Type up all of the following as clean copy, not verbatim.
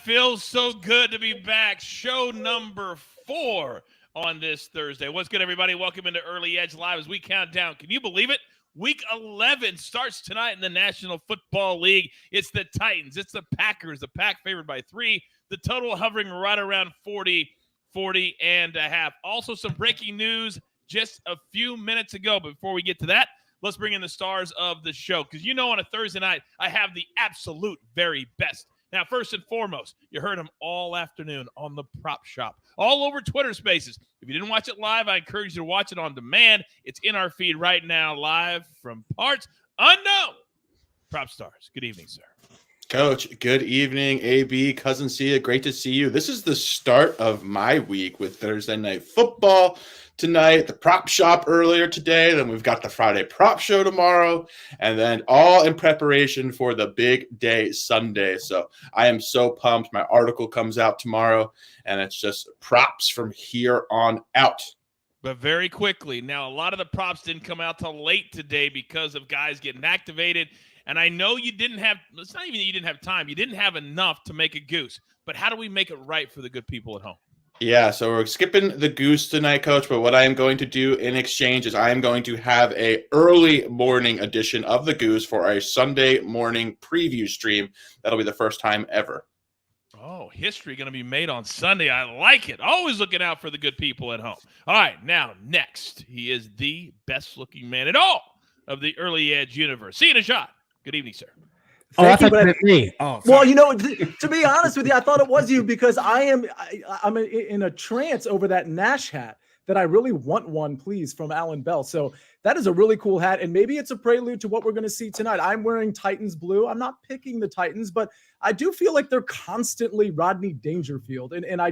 feels so good to be back. Show number 4 on this Thursday. What's good, everybody? Welcome into Early Edge Live as we count down. Can you believe it? Week 11 starts tonight in the National Football League. It's the Titans. It's the Packers. The Pack favored by 3. The total hovering right around 40 and a half. Also, some breaking news just a few minutes ago. But before we get to that, let's bring in the stars of the show. Because you know on a Thursday night, I have the absolute very best. Now, first and foremost, you heard him all afternoon on the Prop Shop, all over Twitter Spaces. If you didn't watch it live, I encourage you to watch it on demand. It's in our feed right now, live from parts unknown. Prop Stars, good evening, sir. Coach, good evening. AB, Cousin Sia, great to see you. This is the start of my week with Thursday Night Football tonight, the Prop Shop earlier today, then we've got the Friday Prop Show tomorrow, and then all in preparation for the big day Sunday. So I am so pumped. My article comes out tomorrow, and it's just props from here on out. But very quickly, now a lot of the props didn't come out till late today because of guys getting activated. And I know you didn't have, it's not even that you didn't have time, you didn't have enough to make a goose. But how do we make it right for the good people at home? Yeah, so we're skipping the goose tonight, Coach, but what I am going to do in exchange is I am going to have a early morning edition of the goose for a Sunday morning preview stream. That'll be the first time ever. Oh, history going to be made on Sunday. I like it. Always looking out for the good people at home. All right, now next, he is the best-looking man in all of the Early Edge universe. See you in a shot. Good evening, sir. I thought it was me. Oh, well, you know, to be honest with you, I thought it was you because I'm in a trance over that Nash hat that I really want one, please, from Alan Bell. So that is a really cool hat, and maybe it's a prelude to what we're going to see tonight. I'm wearing Titans blue. I'm not picking the Titans, but I do feel like they're constantly Rodney Dangerfield, and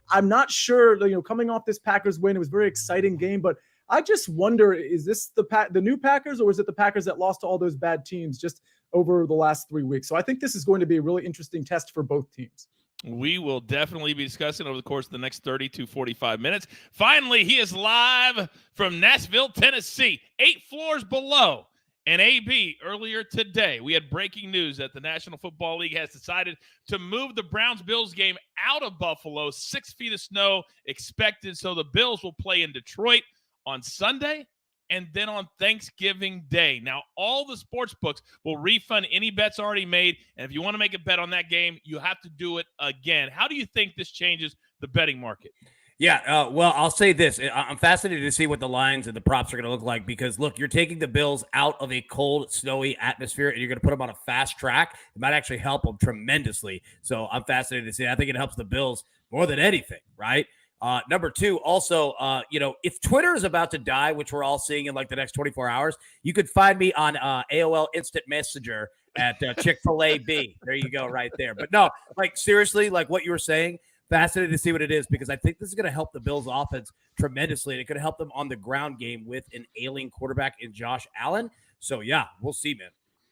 I'm not sure. You know, coming off this Packers win, it was a very exciting game, but I just wonder, is this the new Packers, or is it the Packers that lost to all those bad teams just over the last 3 weeks? So I think this is going to be a really interesting test for both teams. We will definitely be discussing over the course of the next 30 to 45 minutes. Finally, he is live from Nashville, Tennessee, 8 floors below. And AB, earlier today, we had breaking news that the National Football League has decided to move the Browns-Bills game out of Buffalo. 6 feet of snow expected, so the Bills will play in Detroit on Sunday and then on Thanksgiving Day. Now, all the sports books will refund any bets already made, and if you want to make a bet on that game, you have to do it again. How do you think this changes the betting market? Yeah, well, I'll say this. I'm fascinated to see what the lines and the props are going to look like because, look, you're taking the Bills out of a cold, snowy atmosphere, and you're going to put them on a fast track. It might actually help them tremendously. So I'm fascinated to see. I think it helps the Bills more than anything, right? Number two, also, if Twitter is about to die, which we're all seeing in like the next 24 hours, you could find me on AOL Instant Messenger at Chick-fil-A B. There you go, right there. But no, like seriously, like what you were saying, fascinated to see what it is because I think this is going to help the Bills offense tremendously, and it could help them on the ground game with an ailing quarterback in Josh Allen. So yeah, we'll see, man.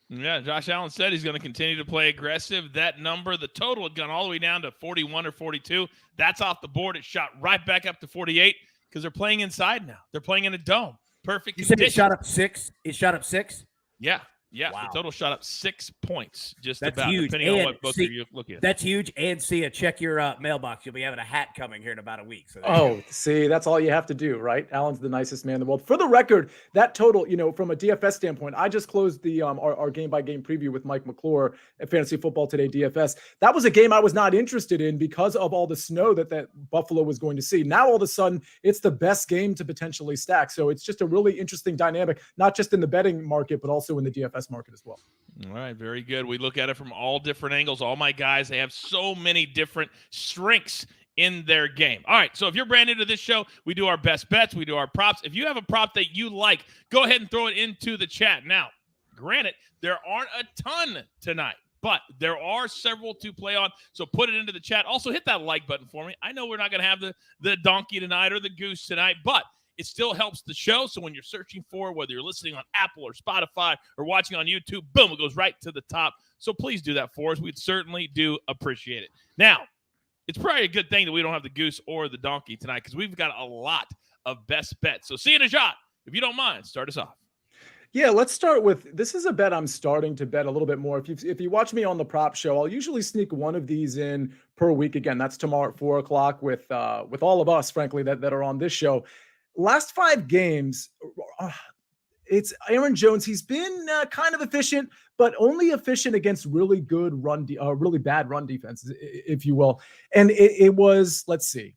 Yeah, Josh Allen said he's going to continue to play aggressive. That number, the total had gone all the way down to 41 or 42. That's off the board. It shot right back up to 48 because they're playing inside now. They're playing in a dome. Perfect conditions. You said it shot up 6? It shot up 6? Yeah. Yeah, wow. The total shot up 6 points, just that's about, huge. Depending on what book you're looking at. That's huge. And see, check your mailbox. You'll be having a hat coming here in about a week. So see, that's all you have to do, right? Alan's the nicest man in the world. For the record, that total, from a DFS standpoint, I just closed the our game-by-game preview with Mike McClure at Fantasy Football Today DFS. That was a game I was not interested in because of all the snow that Buffalo was going to see. Now, all of a sudden, it's the best game to potentially stack. So it's just a really interesting dynamic, not just in the betting market, but also in the DFS market as well. All right, very good. We look at it from all different angles. All my guys, they have so many different strengths in their game. All right, so if you're brand new to this show, we do our best bets. We do our props. If you have a prop that you like, go ahead and throw it into the chat. Now, granted, there aren't a ton tonight, but there are several to play on, so put it into the chat. Also, hit that like button for me. I know we're not going to have the donkey tonight or the goose tonight, but it still helps the show. So when you're searching for, whether you're listening on Apple or Spotify or watching on YouTube, boom, it goes right to the top. So please do that for us. We'd certainly do appreciate it. Now, it's probably a good thing that we don't have the goose or the donkey tonight because we've got a lot of best bets. So see you in a shot. If you don't mind, start us off. Yeah, let's start with this. Is a bet I'm starting to bet a little bit more. If you watch me on the prop show, I'll usually sneak one of these in per week. Again, that's tomorrow at 4 o'clock with all of us, frankly, that are on this show. Last 5 games, it's Aaron Jones. He's been kind of efficient, but only efficient against really good really bad run defenses, if you will. And it was, let's see,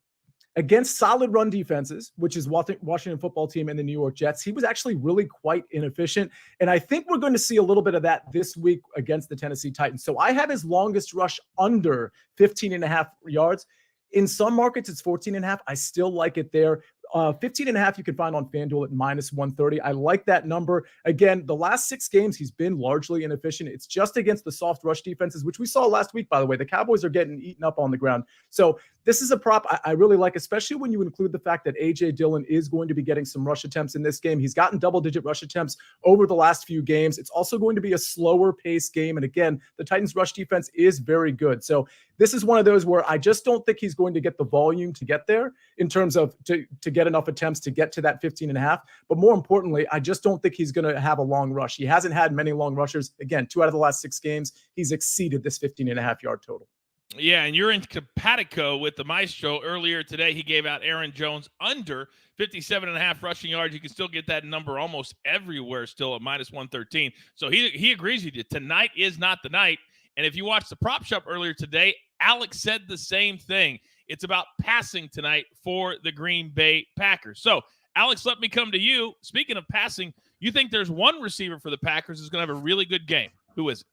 against solid run defenses, which is Washington football team and the New York Jets. He was actually really quite inefficient. And I think we're going to see a little bit of that this week against the Tennessee Titans. So I have his longest rush under 15.5 yards. In some markets, it's 14.5. I still like it there. 15.5 you can find on FanDuel at -130. I like that number. Again, the last 6 games, he's been largely inefficient. It's just against the soft rush defenses, which we saw last week, by the way. The Cowboys are getting eaten up on the ground. So this is a prop I really like, especially when you include the fact that A.J. Dillon is going to be getting some rush attempts in this game. He's gotten double-digit rush attempts over the last few games. It's also going to be a slower pace game. And again, the Titans' rush defense is very good. So this is one of those where I just don't think he's going to get the volume to get there in terms of to get enough attempts to get to that 15.5. But more importantly, I just don't think he's going to have a long rush. He hasn't had many long rushers. Again, 2 out of the last 6 games, he's exceeded this 15.5 yard total. Yeah, and you're in Capatico with the Maestro. Earlier today, he gave out Aaron Jones under 57.5 rushing yards. You can still get that number almost everywhere still at -113. So he agrees with you. Tonight is not the night. And if you watch the prop shop earlier today, Alex said the same thing. It's about passing tonight for the Green Bay Packers. So, Alex, let me come to you. Speaking of passing, you think there's one receiver for the Packers who's going to have a really good game. Who is it?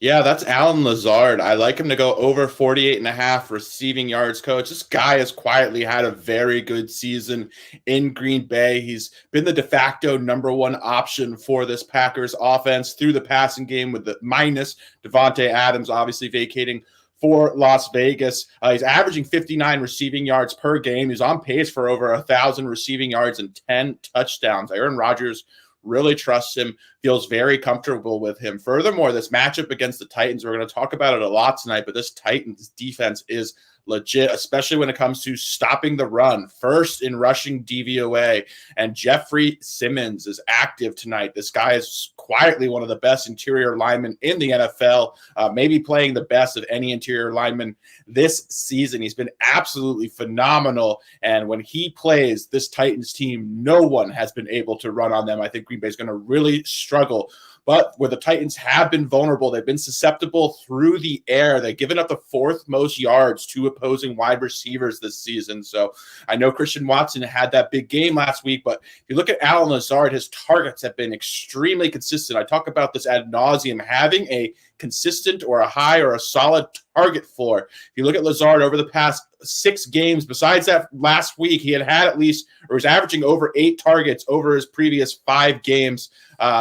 Yeah, that's Alan Lazard. I like him to go over 48.5 receiving yards, coach. This guy has quietly had a very good season in Green Bay. He's been the de facto #1 option for this Packers offense through the passing game with the minus Devontae Adams obviously vacating for Las Vegas. He's averaging 59 receiving yards per game. He's on pace for over 1,000 receiving yards and 10 touchdowns. Aaron Rodgers really trusts him, feels very comfortable with him. Furthermore, this matchup against the Titans, we're going to talk about it a lot tonight, but this Titans defense is legit, especially when it comes to stopping the run. First in rushing DVOA, and Jeffrey Simmons is active tonight. This guy is quietly one of the best interior linemen in the NFL, maybe playing the best of any interior lineman this season. He's been absolutely phenomenal, and when he plays, this Titans team, no one has been able to run on them. I think Green Bay is going to really struggle. But where the Titans have been vulnerable, they've been susceptible through the air. They've given up the 4th most yards to opposing wide receivers this season. So I know Christian Watson had that big game last week, but if you look at Alan Lazard, his targets have been extremely consistent. I talk about this ad nauseum, having a consistent or a high or a solid target floor. If you look at Lazard over the past 6 games, besides that last week, he had at least, or was averaging over 8 targets over his previous 5 games.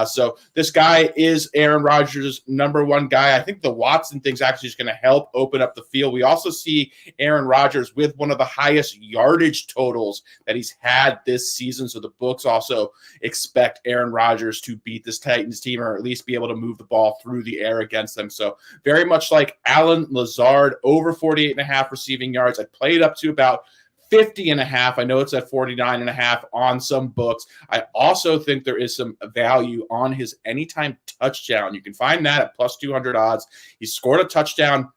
So this guy is Aaron Rodgers' #1 guy. I think the Watson thing's actually just going to help open up the field. We also see Aaron Rodgers with one of the highest yardage totals that he's had this season. So the books also expect Aaron Rodgers to beat this Titans team, or at least be able to move the ball through the air against them. So very much like Alan Lazard, over 48.5 receiving yards. I played up to about 50.5. I know it's at 49.5 on some books. I also think there is some value on his anytime touchdown. You can find that at +200 odds. He scored a touchdown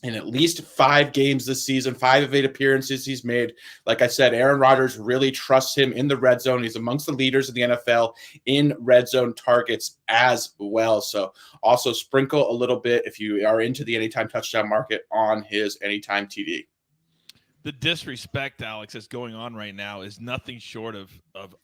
in at least 5 games this season, 5 of 8 appearances he's made. Like I said, Aaron Rodgers really trusts him in the red zone. He's amongst the leaders of the NFL in red zone targets as well. So also sprinkle a little bit if you are into the anytime touchdown market on his anytime TD. The disrespect, Alex, that's going on right now is nothing short of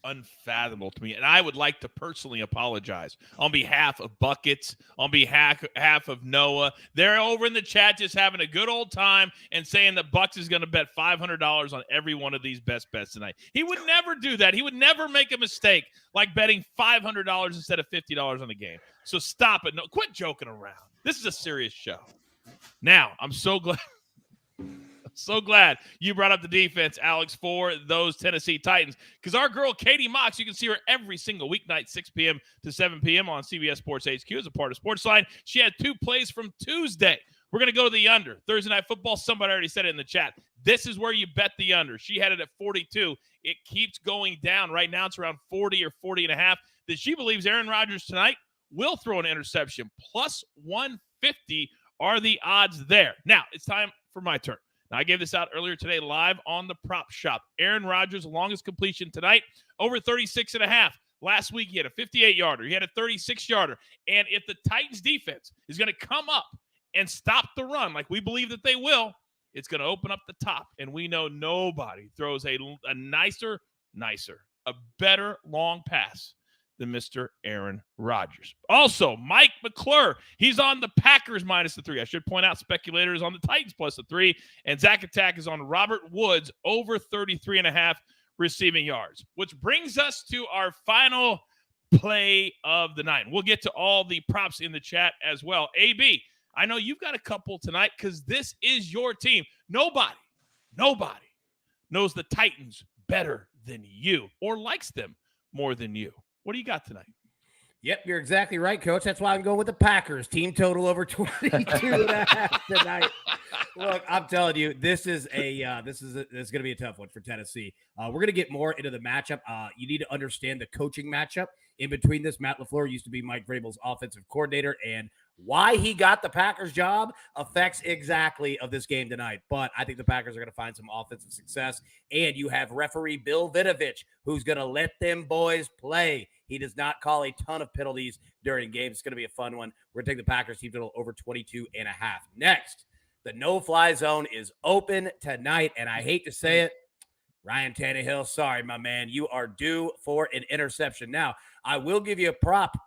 unfathomable to me. And I would like to personally apologize on behalf of Buckets, on behalf of Noah. They're over in the chat just having a good old time and saying that Bucks is going to bet $500 on every one of these best bets tonight. He would never do that. He would never make a mistake like betting $500 instead of $50 on the game. So stop it. No, quit joking around. This is a serious show. Now, I'm so glad. So glad you brought up the defense, Alex, for those Tennessee Titans. Because our girl, Katie Mox, you can see her every single weeknight, 6 p.m. to 7 p.m. on CBS Sports HQ as a part of SportsLine. She had 2 plays from Tuesday. We're going to go to the under. Thursday Night Football, somebody already said it in the chat. This is where you bet the under. She had it at 42. It keeps going down. Right now it's around 40 or 40.5. that she believes Aaron Rodgers tonight will throw an interception. Plus 150 are the odds there. Now, it's time for my turn. Now, I gave this out earlier today live on the Prop Shop. Aaron Rodgers' longest completion tonight, over 36.5. Last week, he had a 58-yarder. He had a 36-yarder. And if the Titans defense is going to come up and stop the run like we believe that they will, it's going to open up the top. And we know nobody throws a nicer, a better long pass than Mr. Aaron Rodgers. Also, Mike McClure, he's on the Packers minus the 3. I should point out speculators on the Titans plus the 3. And Zach Attack is on Robert Woods over 33.5 receiving yards, which brings us to our final play of the night. We'll get to all the props in the chat as well. AB, I know you've got a couple tonight because this is your team. Nobody knows the Titans better than you or likes them more than you. What do you got tonight? Yep, you're exactly right, Coach. That's why I'm going with the Packers. Team total over 22.5 tonight. Look, I'm telling you, this is going to be a tough one for Tennessee. We're going to get more into the matchup. You need to understand the coaching matchup in between this. Matt LaFleur used to be Mike Vrabel's offensive coordinator, and why he got the Packers job affects exactly of this game tonight. But I think the Packers are going to find some offensive success. And you have referee Bill Vinovich, who's going to let them boys play. He does not call a ton of penalties during games. It's going to be a fun one. We're going to take the Packers team total over 22.5. Next, the no-fly zone is open tonight. And I hate to say it, Ryan Tannehill, sorry, my man. You are due for an interception. Now, I will give you a prop,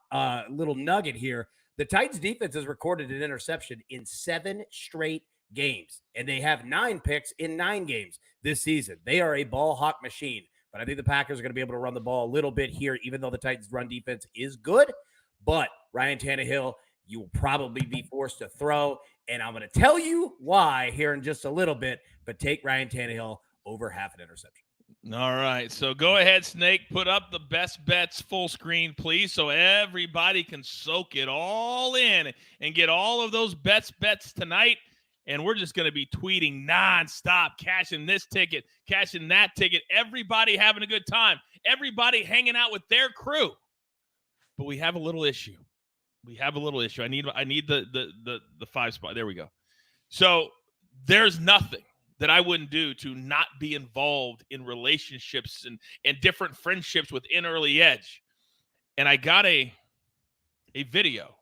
little nugget here. The Titans defense has recorded an interception in 7 straight games, and they have 9 picks in 9 games this season. They are a ball hawk machine, but I think the Packers are going to be able to run the ball a little bit here, even though the Titans' run defense is good. But Ryan Tannehill, you will probably be forced to throw, and I'm going to tell you why here in just a little bit, but take Ryan Tannehill over half an interception. All right, so go ahead, Snake. Put up the best bets full screen, please, so everybody can soak it all in and get all of those bets tonight. And we're just going to be tweeting nonstop, cashing this ticket, cashing that ticket. Everybody having a good time. Everybody hanging out with their crew. But we have a little issue. I need the 5 spot. There we go. So there's nothing that I wouldn't do to not be involved in relationships and different friendships within Early Edge. And I got a video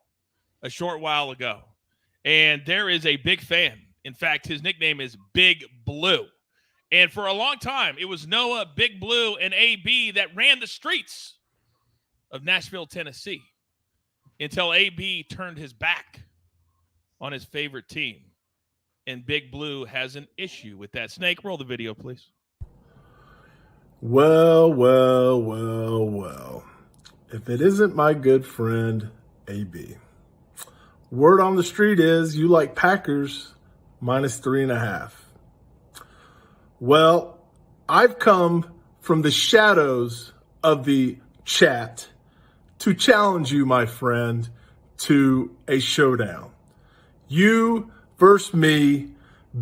a short while ago, and there is a big fan. In fact, his nickname is Big Blue. And for a long time, it was Noah, Big Blue, and AB that ran the streets of Nashville, Tennessee, until AB turned his back on his favorite team. And Big Blue has an issue with that. Snake, roll the video, please. Well. If it isn't my good friend, AB. Word on the street is you like Packers minus 3.5. Well, I've come from the shadows of the chat to challenge you, my friend, to a showdown. You versus me,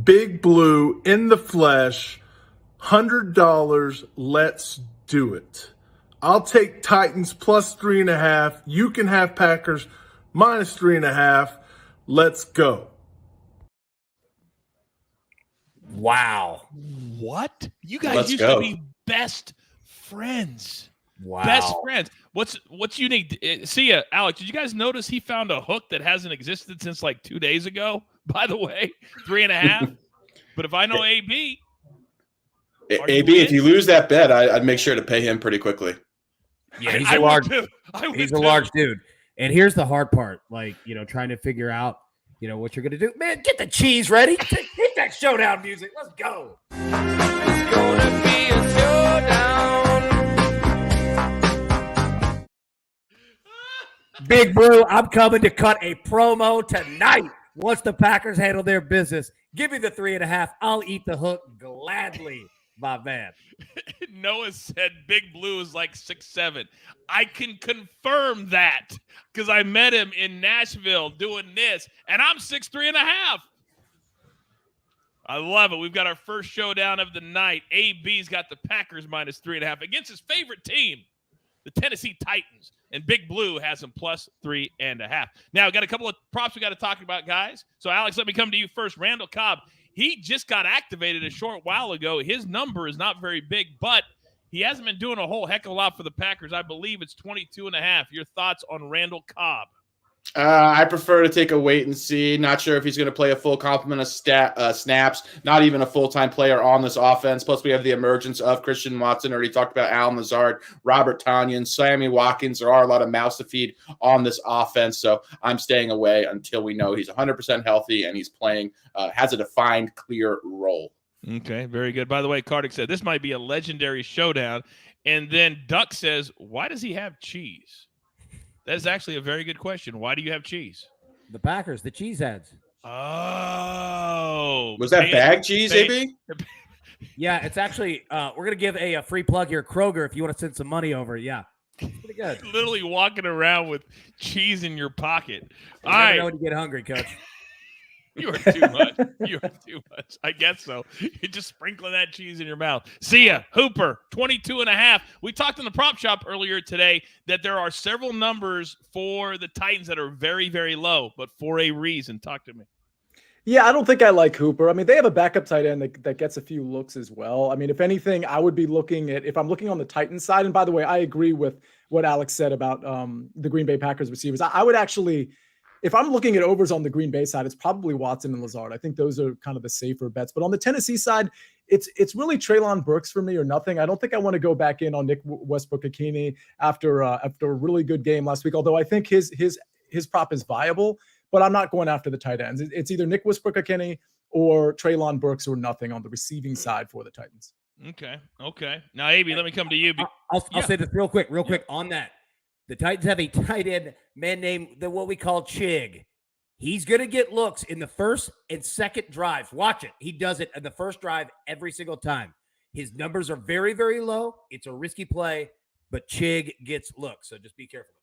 Big Blue in the flesh, $100. Let's do it. I'll take Titans plus 3.5. You can have Packers minus 3.5. Let's go. Wow. What? You guys used to be best friends. Wow. Best friends. What's unique? See ya, Alex. Did you guys notice he found a hook that hasn't existed since like 2 days ago? By the way, 3.5. But if I know AB, if you lose that bet, I'd make sure to pay him pretty quickly. Yeah, he's a large dude. And here's the hard part, like, trying to figure out, what you're going to do. Man, get the cheese ready. Hit that showdown music. Let's go. It's going to be a showdown. Big Blue, I'm coming to cut a promo tonight. Once the Packers handle their business, give me the 3.5. I'll eat the hook gladly, my man. Noah said Big Blue is like 6'7". I can confirm that because I met him in Nashville doing this, and I'm 6'3.5". I love it. We've got our first showdown of the night. AB's got the Packers minus 3.5 against his favorite team. the Tennessee Titans. And Big Blue has them plus 3.5. Now, we got a couple of props we got to talk about, guys. So, Alex, let me come to you first. Randall Cobb, he just got activated a short while ago. His number is not very big, but he hasn't been doing a whole heck of a lot for the Packers. I believe it's 22.5. Your thoughts on Randall Cobb? I prefer to take a wait and see. Not sure if he's going to play a full complement of snaps, not even a full-time player on this offense. Plus, we have the emergence of Christian Watson. Already talked about Allen Lazard, Robert Tonyan, Sammy Watkins. There are a lot of mouths to feed on this offense, so I'm staying away until we know he's 100% healthy and he's playing, has a defined, clear role. Okay, very good. By the way, Kartik said this might be a legendary showdown. And then Duck says, why does he have cheese? That is actually a very good question. Why do you have cheese? The Packers, the cheeseheads. Oh. Was that bag cheese, AB? Yeah, it's actually, we're going to give a free plug here. Kroger, if you want to send some money over. Yeah, it's pretty good. Literally walking around with cheese in your pocket. You All right. know when you get hungry, Coach. You are too much. You are too much. I guess so. You're just sprinkling that cheese in your mouth. See ya. Hooper, 22.5. We talked in the prop shop earlier today that there are several numbers for the Titans that are very, very low, but for a reason. Talk to me. Yeah, I don't think I like Hooper. I mean, they have a backup tight end that gets a few looks as well. I mean, if anything, I would be looking at, if I'm looking on the Titans side, and by the way, I agree with what Alex said about the Green Bay Packers receivers. I would actually, if I'm looking at overs on the Green Bay side, it's probably Watson and Lazard. I think those are kind of the safer bets. But on the Tennessee side, it's really Treylon Burks for me or nothing. I don't think I want to go back in on Nick Westbrook-Ikini after a really good game last week, although I think his prop is viable. But I'm not going after the tight ends. It's either Nick Westbrook-Ikini or Treylon Burks or nothing on the receiving side for the Titans. Okay. Now, AB, let me come to you. I'll say this real quick on that. The Titans have a tight end man named what we call Chig. He's going to get looks in the first and second drives. Watch it. He does it in the first drive every single time. His numbers are very, very low. It's a risky play, but Chig gets looks. So just be careful.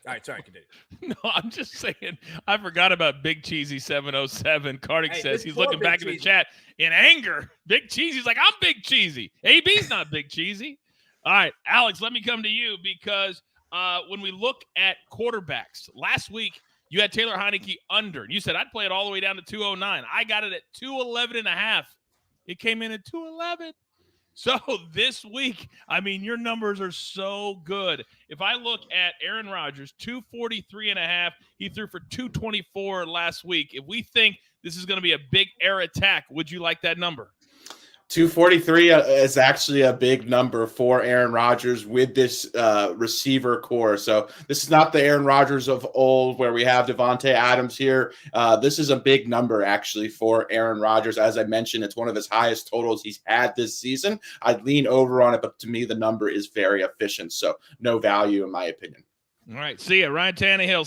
All right, sorry, continue. No, I'm just saying, I forgot about Big Cheesy 707. Kartik says he's looking back in the chat in anger. Big Cheesy's like, I'm Big Cheesy. AB's not Big Cheesy. All right, Alex, let me come to you because when we look at quarterbacks, last week you had Taylor Heineke under. You said I'd play it all the way down to 209. I got it at 211.5. It came in at 211. So this week, I mean, your numbers are so good. If I look at Aaron Rodgers, 243.5, he threw for 224 last week. If we think this is going to be a big air attack, would you like that number? 243 is actually a big number for Aaron Rodgers with this receiver core. So this is not the Aaron Rodgers of old where we have Devontae Adams here. This is a big number actually for Aaron Rodgers. As I mentioned, it's one of his highest totals he's had this season. I'd lean over on it, but to me, the number is very efficient. So no value in my opinion. All right. See ya. Ryan Tannehill,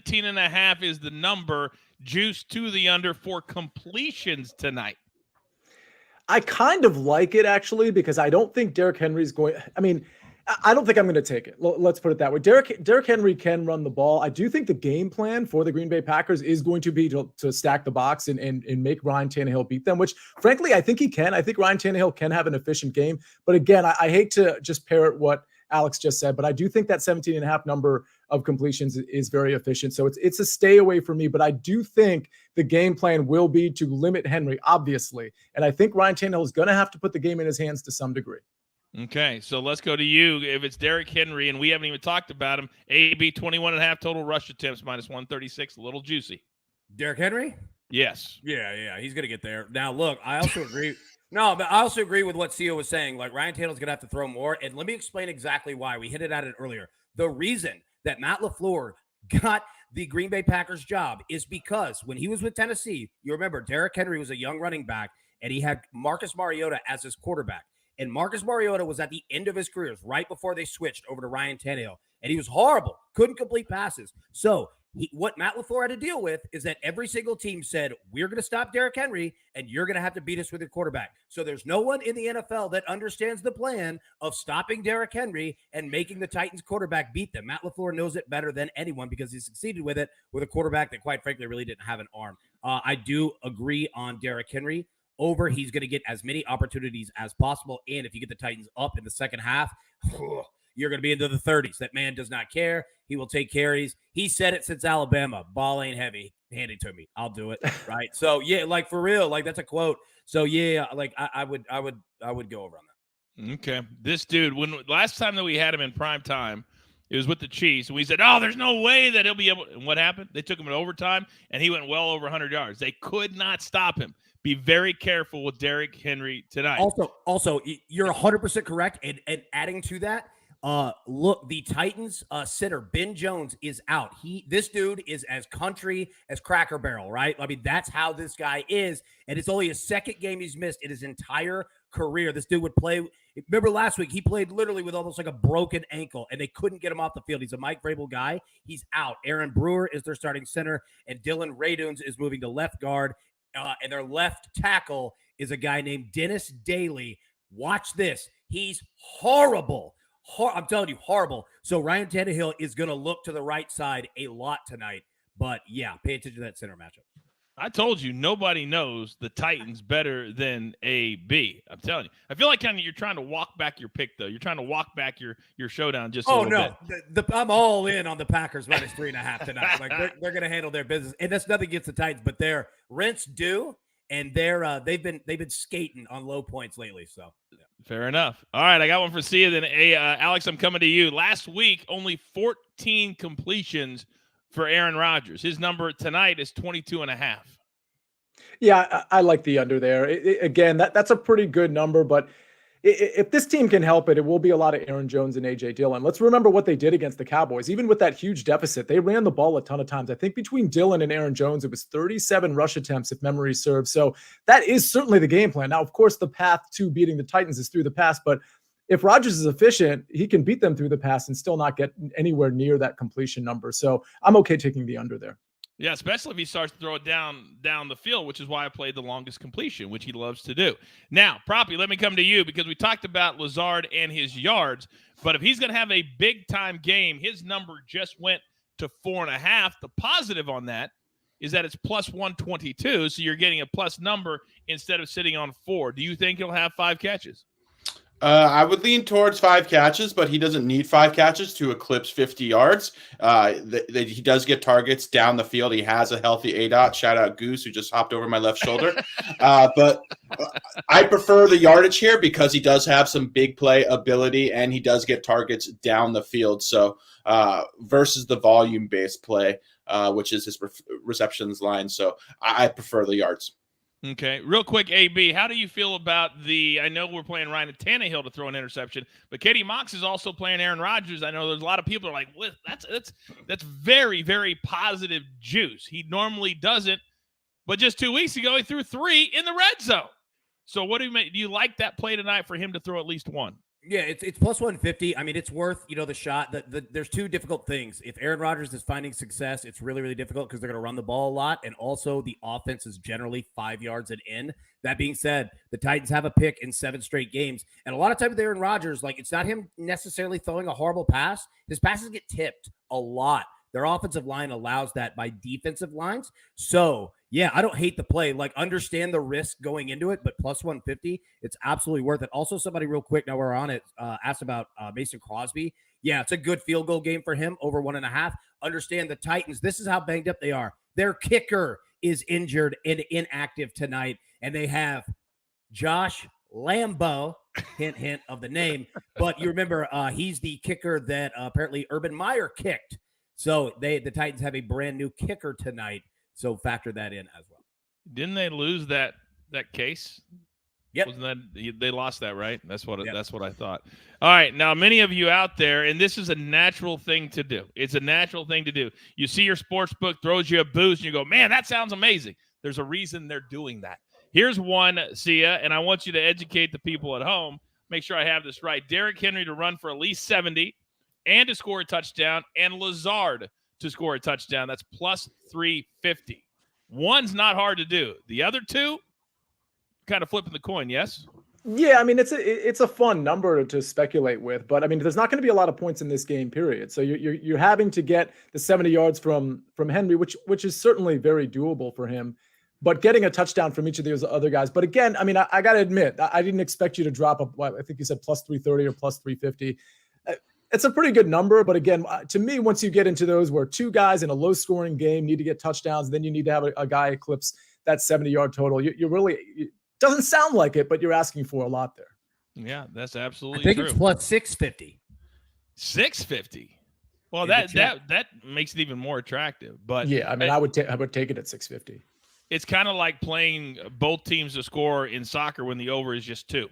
17.5 is the number. Juice to the under for completions tonight. I kind of like it, actually, because I don't think Derrick Henry's going – I mean, I don't think I'm going to take it. Let's put it that way. Derrick Henry can run the ball. I do think the game plan for the Green Bay Packers is going to be to stack the box and make Ryan Tannehill beat them, which, frankly, I think he can. I think Ryan Tannehill can have an efficient game. But, again, I hate to just parrot what Alex just said, but I do think that 17.5 number of completions is very efficient. So it's a stay away for me, but I do think the game plan will be to limit Henry, obviously. And I think Ryan Tannehill is going to have to put the game in his hands to some degree. Okay, so let's go to you. If it's Derrick Henry, and we haven't even talked about him, AB 21.5 total rush attempts, minus 136, a little juicy. Derrick Henry? Yes. Yeah, he's going to get there. Now, look, I also agree. No, but I also agree with what CEO was saying. Like, Ryan Tannehill's going to have to throw more. And let me explain exactly why. We hinted at it earlier. The reason that Matt LaFleur got the Green Bay Packers job is because when he was with Tennessee, you remember Derrick Henry was a young running back, and he had Marcus Mariota as his quarterback. And Marcus Mariota was at the end of his career, right before they switched over to Ryan Tannehill. And he was horrible, couldn't complete passes. So what Matt LaFleur had to deal with is that every single team said, we're going to stop Derrick Henry, and you're going to have to beat us with your quarterback. So there's no one in the NFL that understands the plan of stopping Derrick Henry and making the Titans quarterback beat them. Matt LaFleur knows it better than anyone because he succeeded with it with a quarterback that, quite frankly, really didn't have an arm. I do agree on Derrick Henry. over. He's going to get as many opportunities as possible. And if you get the Titans up in the second half, you're going to be into the 30s. That man does not care. He will take carries. He said it since Alabama. Ball ain't heavy. Hand it to me. I'll do it. Right. So yeah, like for real, like that's a quote. So yeah, like I would go over on that. Okay. This dude, when last time that we had him in prime time, it was with the Chiefs, and we said, "Oh, there's no way that he'll be able." And what happened? They took him in overtime, and he went well over 100 yards. They could not stop him. Be very careful with Derrick Henry tonight. Also, you're 100% correct. And adding to that, look, the Titans center Ben Jones is out. This dude is as country as Cracker Barrel, right? I mean, that's how this guy is, and it's only his second game he's missed in his entire career. This dude would play. Remember last week, he played literally with almost like a broken ankle, and they couldn't get him off the field. He's a Mike Vrabel guy. He's out. Aaron Brewer is their starting center, and Dylan Raduns is moving to left guard, and their left tackle is a guy named Dennis Daly. Watch this. He's horrible. I'm telling you, horrible. So Ryan Tannehill is going to look to the right side a lot tonight. But, yeah, pay attention to that center matchup. I told you, nobody knows the Titans better than AB. I'm telling you. I feel like kind of you're trying to walk back your pick, though. You're trying to walk back your showdown just a little bit. I'm all in on the Packers minus 3.5 tonight. Like they're going to handle their business. And that's nothing against the Titans, but they're rents due, and they've been skating on low points lately. So yeah. Fair enough. All right, I got one for Sia. Then, Alex, I'm coming to you. Last week, only 14 completions for Aaron Rodgers. His number tonight is 22.5. Yeah, I like the under there. Again, that's a pretty good number, but if this team can help it, it will be a lot of Aaron Jones and A.J. Dillon. Let's remember what they did against the Cowboys. Even with that huge deficit, they ran the ball a ton of times. I think between Dillon and Aaron Jones, it was 37 rush attempts, if memory serves. So that is certainly the game plan. Now, of course, the path to beating the Titans is through the pass, but if Rodgers is efficient, he can beat them through the pass and still not get anywhere near that completion number. So I'm okay taking the under there. Yeah, especially if he starts to throw it down the field, which is why I played the longest completion, which he loves to do. Now, Proppy, let me come to you because we talked about Lazard and his yards, but if he's going to have a big-time game, his number just went to 4.5. The positive on that is that it's plus 122, so you're getting a plus number instead of sitting on 4. Do you think he'll have 5 catches? I would lean towards 5 catches, but he doesn't need 5 catches to eclipse 50 yards. He does get targets down the field. He has a healthy ADOT. Shout out Goose, who just hopped over my left shoulder. But I prefer the yardage here because he does have some big play ability, and he does get targets down the field. So versus the volume-based play, which is his receptions line. So I prefer the yards. Okay, real quick, AB, how do you feel about I know we're playing Ryan Tannehill to throw an interception, but Katie Mox is also playing Aaron Rodgers. I know there's a lot of people are like, well, that's very, very positive juice. He normally doesn't, but just 2 weeks ago, he threw 3 in the red zone. So what do you like that play tonight for him to throw at least 1? Yeah, it's plus 150. I mean, it's worth, the shot. There's 2 difficult things. If Aaron Rodgers is finding success, it's really, really difficult because they're going to run the ball a lot. And also the offense is generally 5 yards and in. That being said, the Titans have a pick in 7 straight games. And a lot of times with Aaron Rodgers, like it's not him necessarily throwing a horrible pass. His passes get tipped a lot. Their offensive line allows that by defensive lines. So, yeah, I don't hate the play. Like, understand the risk going into it, but plus 150, it's absolutely worth it. Also, somebody real quick, now we're on it, asked about Mason Crosby. Yeah, it's a good field goal game for him, over 1.5. Understand the Titans, this is how banged up they are. Their kicker is injured and inactive tonight, and they have Josh Lambeau, hint, hint of the name. But you remember, he's the kicker that apparently Urban Meyer kicked. So the Titans have a brand new kicker tonight. So factor that in as well. Didn't they lose that case? Yep. Wasn't that they lost that, right? That's what I thought. All right, now many of you out there, and this is a natural thing to do. It's a natural thing to do. You see your sports book throws you a boost, and you go, "Man, that sounds amazing." There's a reason they're doing that. Here's one, Sia, and I want you to educate the people at home. Make sure I have this right. Derrick Henry to run for at least 70 and to score a touchdown, and Lazard to score a touchdown. That's plus 350. One's not hard to do. The other 2, kind of flipping the coin, yes? Yeah, I mean, it's a fun number to speculate with, but I mean, there's not going to be a lot of points in this game, period. So you're having to get the 70 yards from Henry, which is certainly very doable for him. but getting a touchdown from each of those other guys. But again, I mean, I got to admit, I didn't expect you to drop I think you said plus 330 or plus 350. It's a pretty good number. But again, to me, once you get into those where two guys in a low scoring game need to get touchdowns, then you need to have a guy eclipse that 70-yard total. You really, it doesn't sound like it, but you're asking for a lot there. Yeah, that's absolutely I think true. it's plus 650. 650. Well, that makes it even more attractive. But yeah, I mean, I would take it at 650. It's kind of like playing both teams to score in soccer when the over is just 2.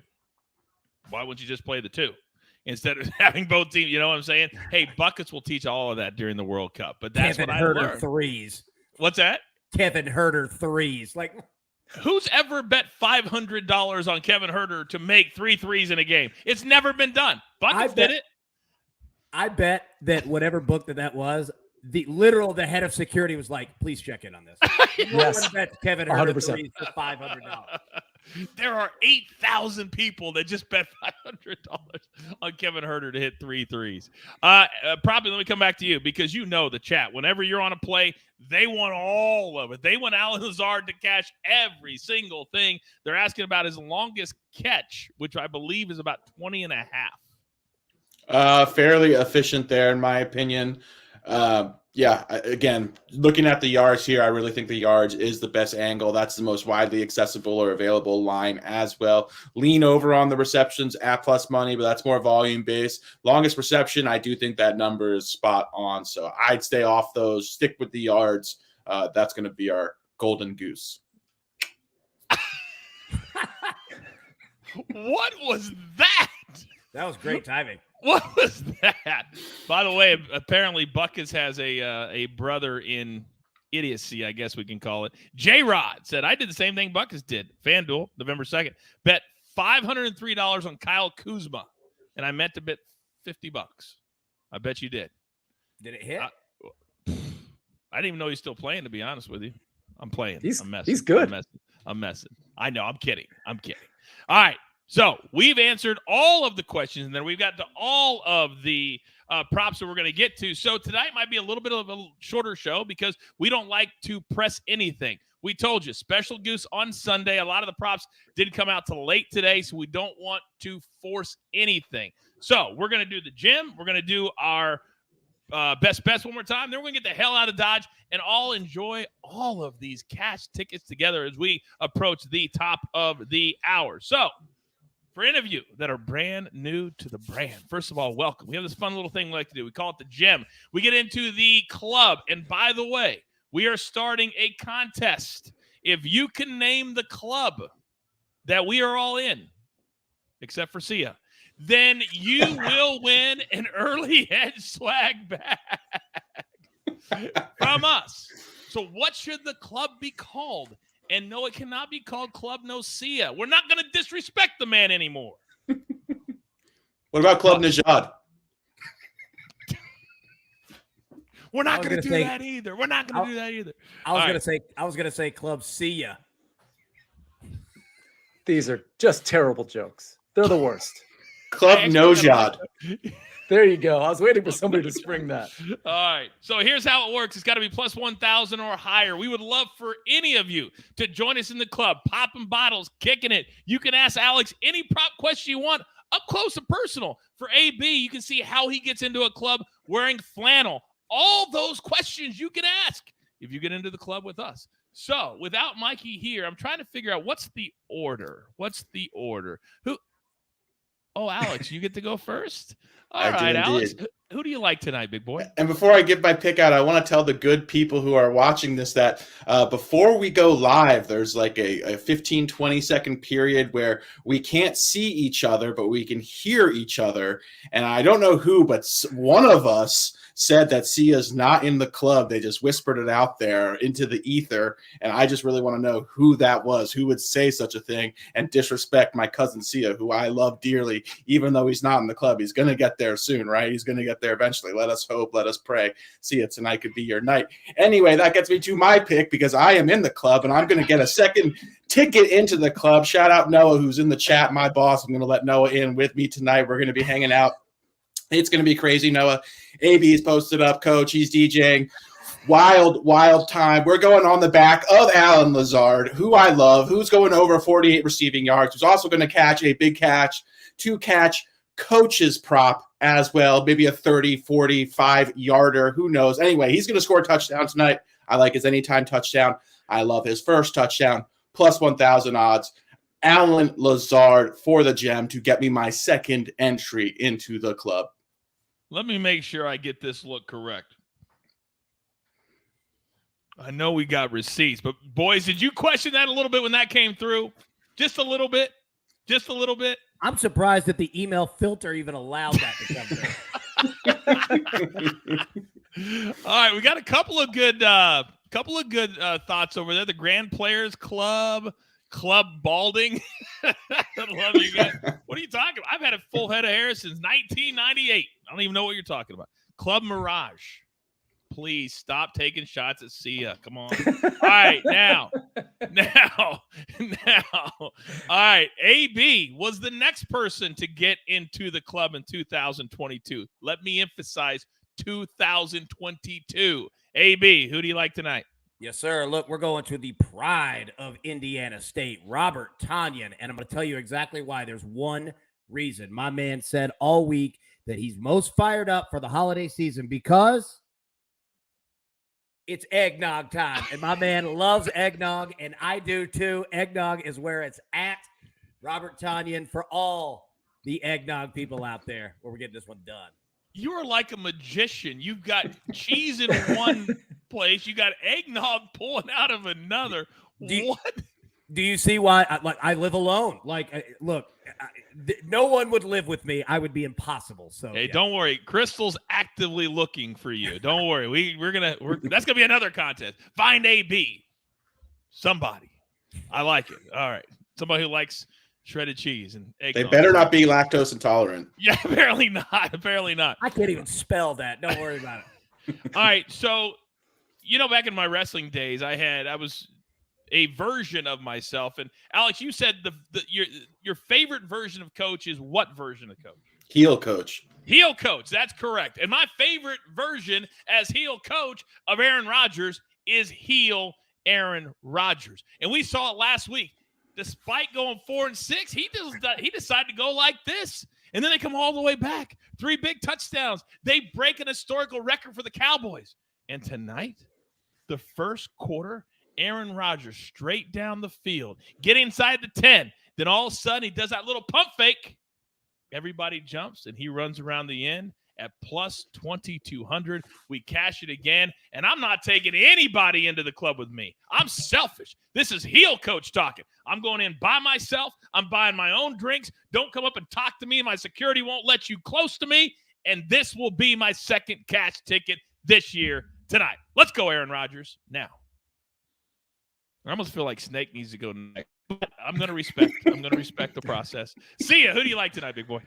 Why wouldn't you just play the 2 instead of having both teams? You know what I'm saying? Hey, buckets will teach all of that during the World Cup. But that's Kevin what I Herter learned. threes. What's that? Kevin Herter threes. Like, who's ever bet $500 on Kevin Herter to make 3 threes in a game? It's never been done. Buckets did it. I bet that whatever book that was, the head of security was like, please check in on this. Yes. Bet Kevin Herter 100%. threes for $500. There are 8,000 people that just bet $500 on Kevin Herter to hit 3 threes. Probably let me come back to you because you know the chat. Whenever you're on a play, they want all of it. They want Alan Lazard to catch every single thing. They're asking about his longest catch, which I believe is about 20 and a half. Fairly efficient there, in my opinion. Again, looking at the yards here, I really think the yards is the best angle. That's the most widely accessible or available line as well. Lean over on the receptions at plus money, but that's more volume based. Longest reception, I do think that number is spot on. So I'd stay off those, stick with the yards. That's going to be our golden goose. What was that? That was great timing. What was that? By the way, apparently Buckets has a brother in idiocy, I guess we can call it. J-Rod said, I did the same thing Buckets did. FanDuel, November 2nd. Bet $503 on Kyle Kuzma, and I meant to bet $50. I bet you did. Did it hit? I didn't even know he's still playing, to be honest with you. I'm playing. I'm messing. He's good. I'm messing. I know. I'm kidding. All right. So we've answered all of the questions, and then we've got to all of the props that we're going to get to. So tonight might be a little bit of a shorter show because we don't like to press anything. We told you, special goose on Sunday. A lot of the props did come out till late today, so we don't want to force anything. So we're going to do the gym. We're going to do our best bets one more time. Then we're going to get the hell out of Dodge and all enjoy all of these cash tickets together as we approach the top of the hour. So for any of you that are brand new to the brand, first of all, welcome. We have this fun little thing we like to do. We call it the gym. We get into the club. And by the way, we are starting a contest. If you can name the club that we are all in, except for Sia, then you will win an early edge swag bag from us. So what should the club be called? And no, it cannot be called Club No Sia. We're not going to disrespect the man anymore. What about Club Najad? We're not going to do that either. We're not going to do that either. I was going to say Club Sia. These are just terrible jokes. They're the worst. Club Nojad. There you go. I was waiting for somebody to spring that. All right. So here's how it works. It's got to be plus 1,000 or higher. We would love for any of you to join us in the club, popping bottles, kicking it. You can ask Alex any prop question you want, up close and personal. For AB, you can see how he gets into a club wearing flannel. All those questions you can ask if you get into the club with us. So without Mikey here, I'm trying to figure out what's the order. Oh, Alex, you get to go first? All right, Alex. Who do you like tonight, big boy? And before I give my pick out, I want to tell the good people who are watching this that before we go live, there's like a 15, 20-second period where we can't see each other, but we can hear each other. And I don't know who, but one of us said that Sia's not in the club. They just whispered it out there into the ether. And I just really want to know who that was, who would say such a thing and disrespect my cousin Sia, who I love dearly, even though he's not in the club. He's going to get there soon, right? He's going to get there eventually. Let us hope. Let us pray. Sia, tonight could be your night. Anyway, that gets me to my pick because I am in the club and I'm going to get a second ticket into the club. Shout out Noah, who's in the chat, my boss. I'm going to let Noah in with me tonight. We're going to be hanging out. It's going to be crazy, Noah. AB is posted up, coach. He's DJing. Wild time. We're going on the back of Alan Lazard, who I love, who's going over 48 receiving yards, who's also going to catch a big catch, to catch coach's prop as well, maybe a 30, 45 yarder. Who knows? Anyway, he's going to score a touchdown tonight. I like his anytime touchdown. I love his first touchdown, plus 1,000 odds. Alan Lazard for the gem to get me my second entry into the club. Let me make sure I get this look correct. I know we got receipts, but boys, did you question that a little bit when that came through? Just a little bit? Just a little bit? I'm surprised that the email filter even allowed that to come through. All right, we got a couple of good thoughts over there. The Grand Players Club balding. I love you guys. What are you talking about? I've had a full head of hair since 1998. I don't even know what you're talking about. Club Mirage. Please stop taking shots at Sia. Come on. All right, now. All right, AB was the next person to get into the club in 2022. Let me emphasize 2022. AB, who do you like tonight? Yes, sir. Look, we're going to the pride of Indiana State, Robert Tonyan, and I'm going to tell you exactly why. There's one reason. My man said all week that he's most fired up for the holiday season because it's eggnog time, and my man loves eggnog, and I do too. Eggnog is where it's at. Robert Tonyan for all the eggnog people out there where we're getting this one done. You are like a magician. You've got cheese in one place. You got eggnog pulling out of another. What? Do you see why I live alone? Look, no one would live with me. I would be impossible. So hey, Don't worry. Crystal's actively looking for you. Don't worry. That's gonna be another contest. Find AB. Somebody. I like it. All right. Somebody who likes shredded cheese and egg. They better not be lactose intolerant. Yeah, apparently not. Apparently not. I can't even spell that. Don't worry about it. All right. So, back in my wrestling days, I was a version of myself. And Alex, you said your favorite version of Coach is what version of Coach? Heel Coach. Heel Coach. That's correct. And my favorite version as heel coach of Aaron Rodgers is heel Aaron Rodgers. And we saw it last week. Despite going 4-6, he decided to go like this. And then they come all the way back. 3 big touchdowns. They break an historical record for the Cowboys. And tonight, the first quarter, Aaron Rodgers straight down the field, get inside the 10. Then all of a sudden, he does that little pump fake. Everybody jumps, and he runs around the end at plus 2,200. We cash it again, and I'm not taking anybody into the club with me. I'm selfish. This is heel coach talking. I'm going in by myself. I'm buying my own drinks. Don't come up and talk to me. My security won't let you close to me, and this will be my second cash ticket this year tonight. Let's go, Aaron Rodgers. Now, I almost feel like Snake needs to go next. I'm going to respect the process. See ya. Who do you like tonight, big boy?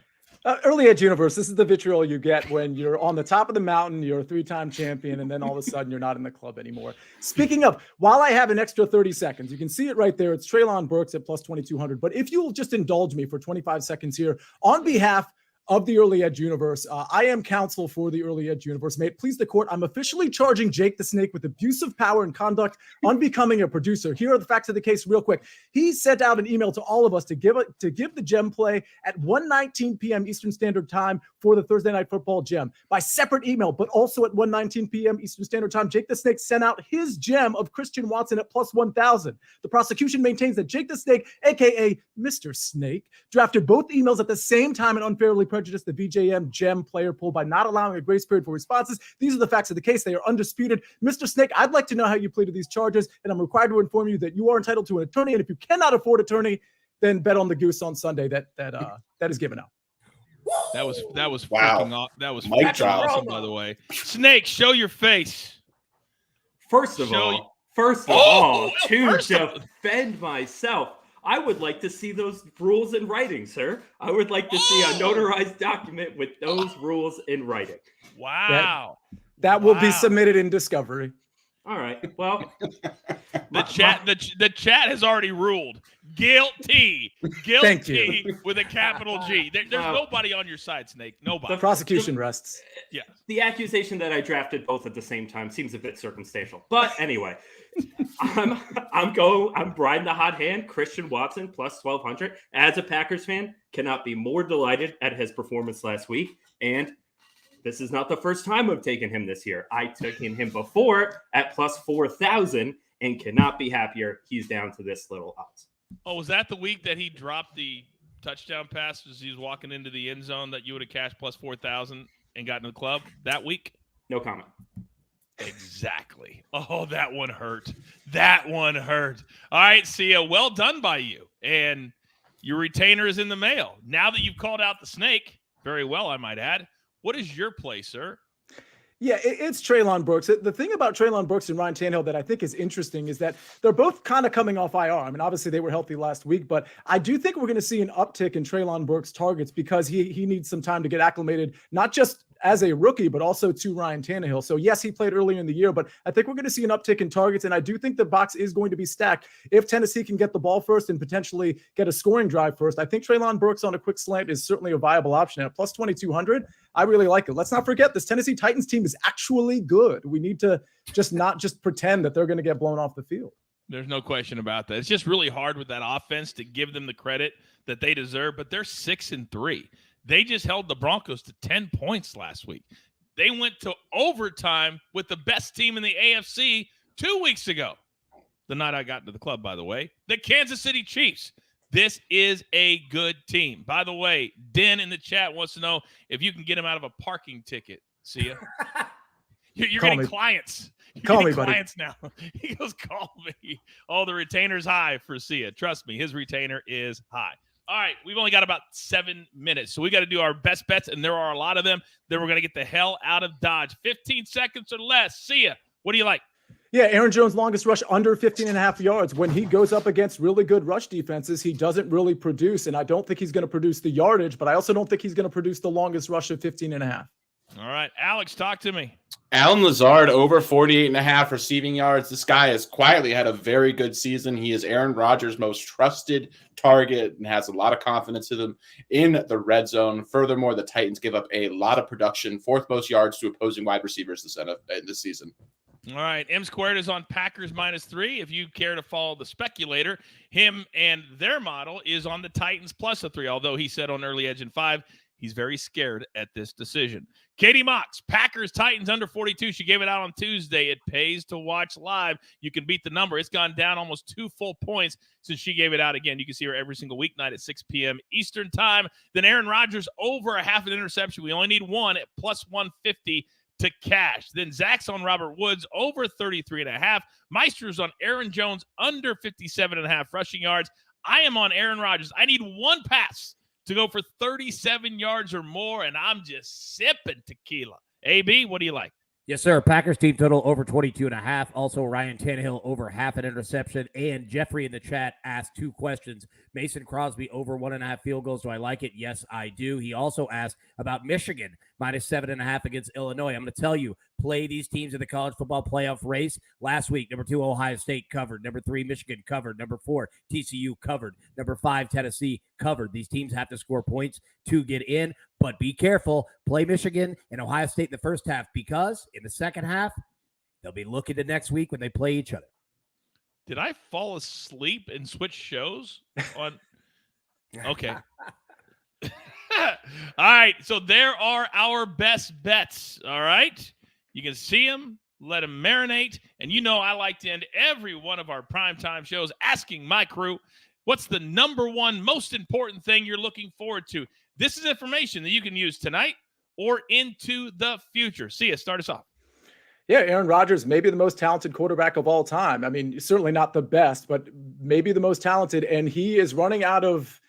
Early Edge Universe, this is the vitriol you get when you're on the top of the mountain, you're a 3-time champion, and then all of a sudden you're not in the club anymore. Speaking of, while I have an extra 30 seconds, you can see it right there. It's Treylon Burks at plus 2,200. But if you'll just indulge me for 25 seconds here, on behalf of the Early Edge Universe, I am counsel for the Early Edge Universe. May it please the court, I'm officially charging Jake the Snake with abuse of power and conduct unbecoming a producer. Here are the facts of the case real quick. He sent out an email to all of us to give the gem play at 1:19 p.m. Eastern Standard Time for the Thursday Night Football gem by separate email, but also at 1:19 p.m. Eastern Standard Time, Jake the Snake sent out his gem of Christian Watson at plus 1,000. The prosecution maintains that Jake the Snake, aka Mr. Snake, drafted both emails at the same time and unfairly prejudiced the VJM gem player pool by not allowing a grace period for responses. These are the facts of the case. They are undisputed. Mr. Snake, I'd like to know how you pleaded these charges, and I'm required to inform you that you are entitled to an attorney, and if you cannot afford attorney, then bet on the goose on Sunday that is given out. That was wow. freaking off. That was Mic freaking drop. awesome, by the way. Snake, show your face. First of all, to defend myself, I would like to see those rules in writing, sir. I would like to see a notarized document with those rules in writing. Wow. That will be submitted in discovery. All right. Well, the chat has already ruled guilty Thank you. with a capital G. There's nobody on your side, Snake. Nobody. The prosecution rests. Yeah. The accusation that I drafted both at the same time seems a bit circumstantial. But anyway, I'm riding the hot hand. Christian Watson plus 1,200. As a Packers fan, cannot be more delighted at his performance last week. And this is not the first time I've taken him this year. I took him before at plus 4,000 and cannot be happier. He's down to this little odds. Oh, was that the week that he dropped the touchdown pass as he was walking into the end zone that you would have cashed plus 4,000 and got in the club that week? No comment. Exactly. Oh, that one hurt. That one hurt. All right, Sia, well done by you. And your retainer is in the mail. Now that you've called out the snake, very well, I might add, what is your play, sir? Yeah, it's Treylon Brooks. The thing about Treylon Brooks and Ryan Tannehill that I think is interesting is that they're both kind of coming off IR. I mean, obviously they were healthy last week, but I do think we're going to see an uptick in Treylon Brooks' targets because he needs some time to get acclimated, not just as a rookie, but also to Ryan Tannehill. So yes, he played earlier in the year, but I think we're going to see an uptick in targets. And I do think the box is going to be stacked. If Tennessee can get the ball first and potentially get a scoring drive first, I think Treylon Brooks on a quick slant is certainly a viable option. At plus 2,200, I really like it. Let's not forget this Tennessee Titans team is actually good. We need to not just pretend that they're going to get blown off the field. There's no question about that. It's just really hard with that offense to give them the credit that they deserve, but they're 6-3. They just held the Broncos to 10 points last week. They went to overtime with the best team in the AFC 2 weeks ago. The night I got into the club, by the way, the Kansas City Chiefs. This is a good team. By the way, Den in the chat wants to know if you can get him out of a parking ticket. See ya. You're getting clients. Call me, clients buddy. now. He goes, call me. Oh, the retainer's high for Sia. Trust me, his retainer is high. All right, we've only got about 7 minutes, so we got to do our best bets, and there are a lot of them. Then we're going to get the hell out of Dodge. 15 seconds or less. Sia, what do you like? Yeah, Aaron Jones' longest rush under 15.5 yards. When he goes up against really good rush defenses, he doesn't really produce, and I don't think he's going to produce the yardage, but I also don't think he's going to produce the longest rush of 15.5. All right, Alex, talk to me. Allen Lazard over 48.5 receiving yards. This guy has quietly had a very good season. He is Aaron Rodgers' most trusted target and has a lot of confidence in him in the red zone. Furthermore, the Titans give up a lot of production, fourth most yards to opposing wide receivers this season. All right, M squared is on Packers -3. If you care to follow the speculator, him and their model is on the Titans +3, although he said on Early Edge in 5, he's very scared at this decision. Katie Mox, Packers Titans under 42. She gave it out on Tuesday. It pays to watch live. You can beat the number. It's gone down almost 2 full points since she gave it out again. You can see her every single weeknight at 6 p.m. Eastern time. Then Aaron Rodgers over a half an interception. We only need one at +150 to cash. Then Zach's on Robert Woods over 33.5. Meister's on Aaron Jones under 57.5 rushing yards. I am on Aaron Rodgers. I need one pass to go for 37 yards or more, and I'm just sipping tequila. AB, what do you like? Yes, sir. Packers team total over 22.5. Also, Ryan Tannehill over half an interception. And Jeffrey in the chat asked 2 questions. Mason Crosby over 1.5 field goals. Do I like it? Yes, I do. He also asked about Michigan -7.5 against Illinois. I'm going to tell you, play these teams in the college football playoff race. Last week, number 2, Ohio State covered. Number 3, Michigan covered. Number 4, TCU covered. Number 5, Tennessee covered. These teams have to score points to get in, but be careful. Play Michigan and Ohio State in the first half because in the second half, they'll be looking to next week when they play each other. Did I fall asleep and switch shows on? Okay. All right, so there are our best bets, all right? You can see them, let them marinate, and you know I like to end every one of our primetime shows asking my crew, what's the number one most important thing you're looking forward to? This is information that you can use tonight or into the future. See ya, start us off. Yeah, Aaron Rodgers, maybe the most talented quarterback of all time. I mean, certainly not the best, but maybe the most talented, and he is running out of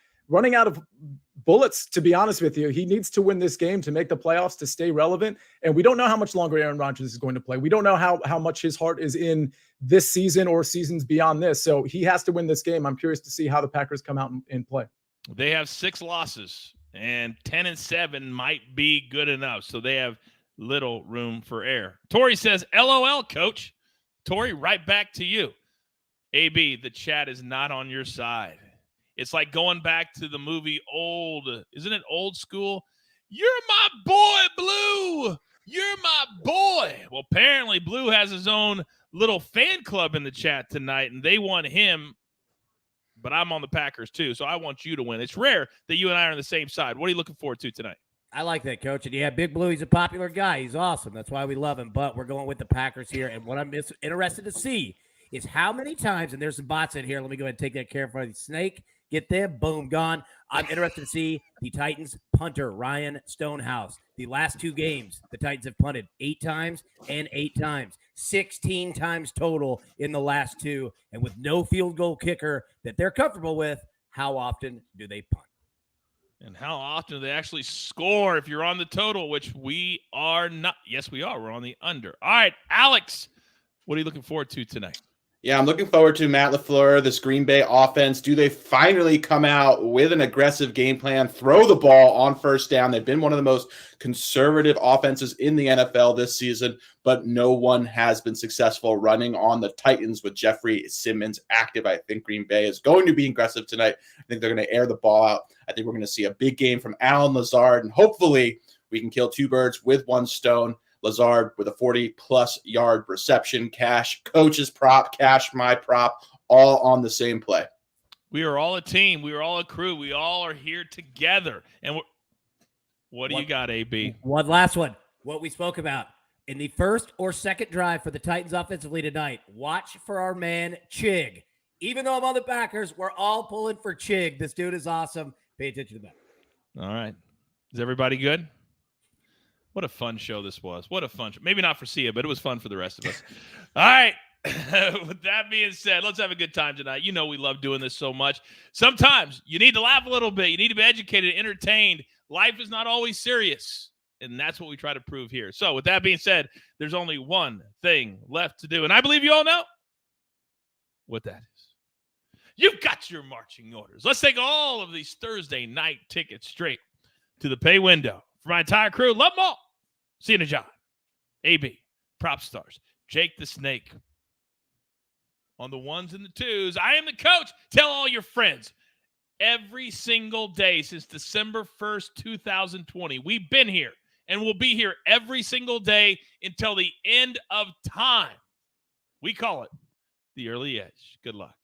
bullets, to be honest with you. He needs to win this game to make the playoffs, to stay relevant. And we don't know how much longer Aaron Rodgers is going to play. We don't know how much his heart is in this season or seasons beyond this. So he has to win this game. I'm curious to see how the Packers come out and play. They have 6 losses, and 10-7 might be good enough. So they have little room for error. Tori says, LOL, coach. Tori, right back to you. AB, the chat is not on your side. It's like going back to the movie isn't it Old School? You're my boy, Blue. You're my boy. Well, apparently Blue has his own little fan club in the chat tonight, and they want him, but I'm on the Packers too, so I want you to win. It's rare that you and I are on the same side. What are you looking forward to tonight? I like that, Coach. And yeah, Big Blue, he's a popular guy. He's awesome. That's why we love him. But we're going with the Packers here. And what I'm interested to see is how many times, and there's some bots in here. Let me go ahead and take that care for the snake. Get there. Boom, gone. I'm interested to see the Titans punter, Ryan Stonehouse. The last 2 games, the Titans have punted 8 times and 8 times. 16 times total in the last 2. And with no field goal kicker that they're comfortable with, how often do they punt? And how often do they actually score if you're on the total, which we are not? Yes, we are. We're on the under. All right, Alex, what are you looking forward to tonight? Yeah, I'm looking forward to Matt LaFleur, this Green Bay offense. Do they finally come out with an aggressive game plan, throw the ball on first down? They've been one of the most conservative offenses in the NFL this season, but no one has been successful running on the Titans with Jeffrey Simmons active. I think Green Bay is going to be aggressive tonight. I think they're going to air the ball out. I think we're going to see a big game from Allen Lazard, and hopefully we can kill 2 birds with 1 stone. Lazard with a 40-plus yard reception, cash, coach's prop, cash, my prop, all on the same play. We are all a team. We are all a crew. We all are here together. And what do you got, AB? One last one. What we spoke about. In the first or second drive for the Titans offensively tonight, watch for our man, Chig. Even though I'm on the Packers, we're all pulling for Chig. This dude is awesome. Pay attention to that. All right. Is everybody good? What a fun show this was. What a fun show. Maybe not for Sia, but it was fun for the rest of us. All right. With that being said, let's have a good time tonight. You know we love doing this so much. Sometimes you need to laugh a little bit. You need to be educated, entertained. Life is not always serious, and that's what we try to prove here. So with that being said, there's only one thing left to do, and I believe you all know what that is. You've got your marching orders. Let's take all of these Thursday night tickets straight to the pay window. For my entire crew, love them all. Cena John, AB, Prop Stars, Jake the Snake. On the 1s and the 2s, I am the coach. Tell all your friends. Every single day since December 1st, 2020, we've been here and we'll be here every single day until the end of time. We call it the early edge. Good luck.